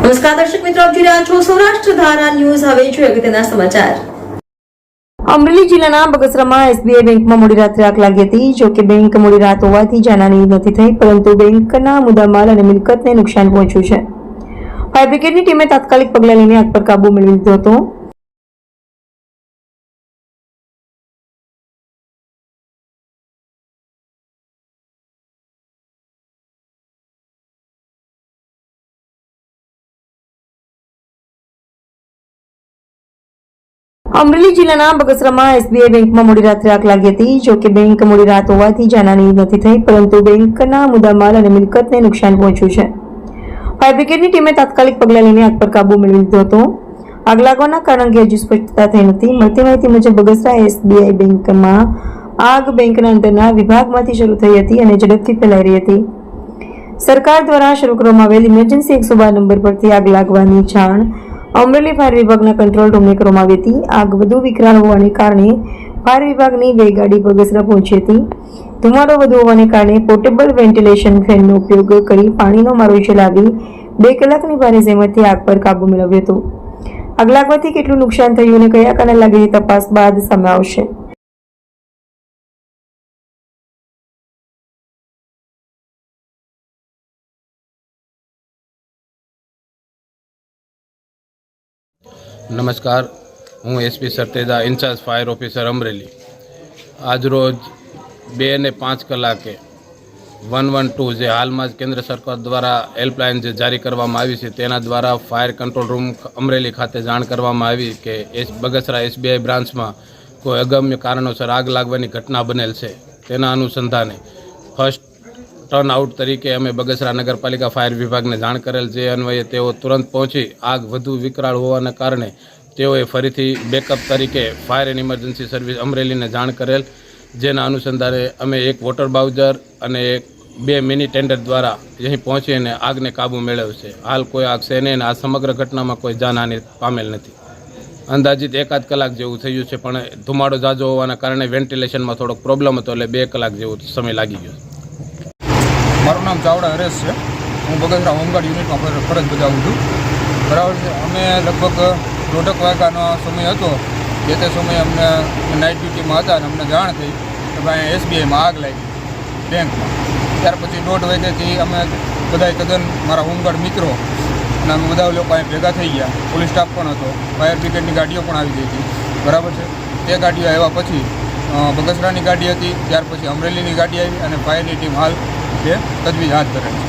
નમસ્કાર દર્શક મિત્રો, આપ જોઈ રહ્યા છો સૌરાષ્ટ્ર ધારા ન્યૂઝ. હવે જોઈએ અગત્યના સમાચાર. અમરેલી જિલ્લાના બગસરામાં એસબીઆઈ બેંકમાં મોડી રાત્રે આગ લાગી હતી. જો કે બેંક મોડી રાત હોવાથી જાનહાની નથી થઈ, પરંતુ બેંકના મુદ્દામાલ અને મિલકતને નુકસાન પહોંચ્યું છે. ફાયર બ્રિગેડની ટીમે તાત્કાલિક પગલાં લઈને આગ પર કાબુ મેળવી લીધો હતો. અમરેલી જિલ્લાના બગસરામાં એસબીઆઈ બેંકમાં મોડી રાત્રે આગ લાગી હતી. જો કે બેંક મોડી રાત હોવાથી જાનહાની નથી થઈ, પરંતુ બેંકના મુદ્દામાલ અને મિલકતને નુકસાન પહોંચ્યું છે. ફાયર બ્રિગેડની ટીમે તાત્કાલિક પગલાં લઈને આગ પર કાબુ મેળવી લીધો હતો. આગ લાગવાના કારણ અંગે હજુ સ્પષ્ટતા થઈ નથી. મળતી માહિતી મુજબ બગસરા એસબીઆઈ બેંકમાં આગ બેંકના અંદરના વિભાગમાંથી શરૂ થઈ હતી અને ઝડપથી ફેલાઈ રહી હતી. સરકાર દ્વારા શરૂ કરવામાં આવેલ ઇમરજન્સી 112 નંબર પરથી આગ લાગવાની જાણ અમરેલી ફાયર વિભાગના કંટ્રોલ રૂમને કરવામાં આવી હતી. આગ વધુ વિકરાળ હોવાને કારણે ફાયર વિભાગની 2 ગાડી બગસરા પહોંચી હતી. ધુમાડો વધુ હોવાને કારણે પોર્ટેબલ વેન્ટિલેશન ફેનનો ઉપયોગ કરી પાણીનો મારો ચલાવી 2 કલાકની ભારે જહેમતથી આગ પર કાબુ મેળવ્યો હતો. આગ લાગવાથી કેટલું નુકસાન થયું અને કયા કારણે લાગેલી તપાસ બાદ સામે આવશે. નમસ્કાર, હું SP Sarteja, in charge fire officer Amreli. આજરોજ 2 ને 5 કલાકે 112 જે હાલમાં જ કેન્દ્ર સરકાર દ્વારા હેલ્પલાઇન જે જારી કરવામાં આવી છે તેના દ્વારા ફાયર કંટ્રોલ રૂમ અમરેલી ખાતે જાણ કરવામાં આવી કે બગસરા એસબીઆઈ બ્રાન્ચમાં કોઈ અગમ્ય કારણોસર આગ લાગવાની ઘટના બનેલ છે. તેના અનુસંધાને ફર્સ્ટ ટર્ન આઉટ તરીકે અમે બગસરા નગરપાલિકા ફાયર વિભાગને જાણ કરેલ. જે અન્વયે તેઓ તુરંત પહોંચી આગ વધુ વિકરાળ હોવાના કારણે તેઓએ ફરીથી બેકઅપ તરીકે ફાયર એન્ડ ઇમરજન્સી સર્વિસ અમરેલીને જાણ કરેલ. જેના અનુસંધાને અમે એક વોટર બાઉઝર અને 2 મિની ટેન્ડર દ્વારા અહીં પહોંચીને આગને કાબૂ મેળવ્યો છે. હાલ કોઈ આગ છે નહીં અને આ સમગ્ર ઘટનામાં કોઈ જાનહાનિ પામેલ નથી. અંદાજિત 1-8 કલાક જેવું થયું છે, પણ ધુમાડો ઝાઝો હોવાના કારણે વેન્ટિલેશનમાં થોડોક પ્રોબ્લેમ હતો, એટલે 2 કલાક જેવો સમય લાગી ગયો. મારું નામ ચાવડા હરેશ છે. હું બગસરા હોમગાર્ડ યુનિટમાં ફરજ બજાવું છું. બરાબર છે. અમે લગભગ 1:30 વાગ્યાનો સમય હતો. તે સમયે અમને નાઇટ ડ્યુટીમાં હતા અને અમને જાણ થઈ કે ભાઈ એસબીઆઈમાં આગ લાગી બેંકમાં. ત્યાર પછી 1:30 વાગ્યાથી અમે બધા તદ્દન મારા હોમગાર્ડ મિત્રો અને અમે બધા લોકો અહીં ભેગા થઈ ગયા. પોલીસ સ્ટાફ પણ હતો, ફાયર બ્રિગેડની ગાડીઓ પણ આવી ગઈ હતી. બરાબર છે. તે ગાડીઓ આવ્યા પછી બગસરાની ગાડી હતી, ત્યાર પછી અમરેલીની ગાડી આવી અને ફાયરની ટીમ હાલ તે તજવીજ હાથ ધરે છે.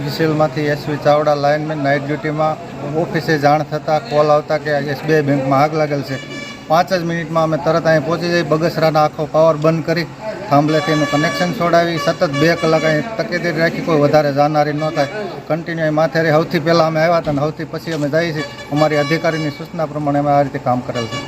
વિસેલમાંથી એસવી ચાવડા લાઇનમેન નાઇટ ડ્યુટીમાં ઓફિસે જાણ થતાં કોલ આવતા કે એસબીઆઈ બેંકમાં આગ લાગેલ છે. 5 જ મિનિટમાં અમે તરત અહીં પહોંચી જઈ બગસરાના આખો પાવર બંધ કરી થાંભલેથી એનું કનેક્શન છોડાવી સતત 2 કલાક અહીં તકેદારી રાખી. કોઈ વધારે જાનહારી ન થાય કન્ટિન્યુ અહીં માથે સૌથી પહેલાં અમે આવ્યા હતા અને સૌથી પછી અમે જઈએ છીએ. અમારી અધિકારીની સૂચના પ્રમાણે અમે આ રીતે કામ કરેલ છે.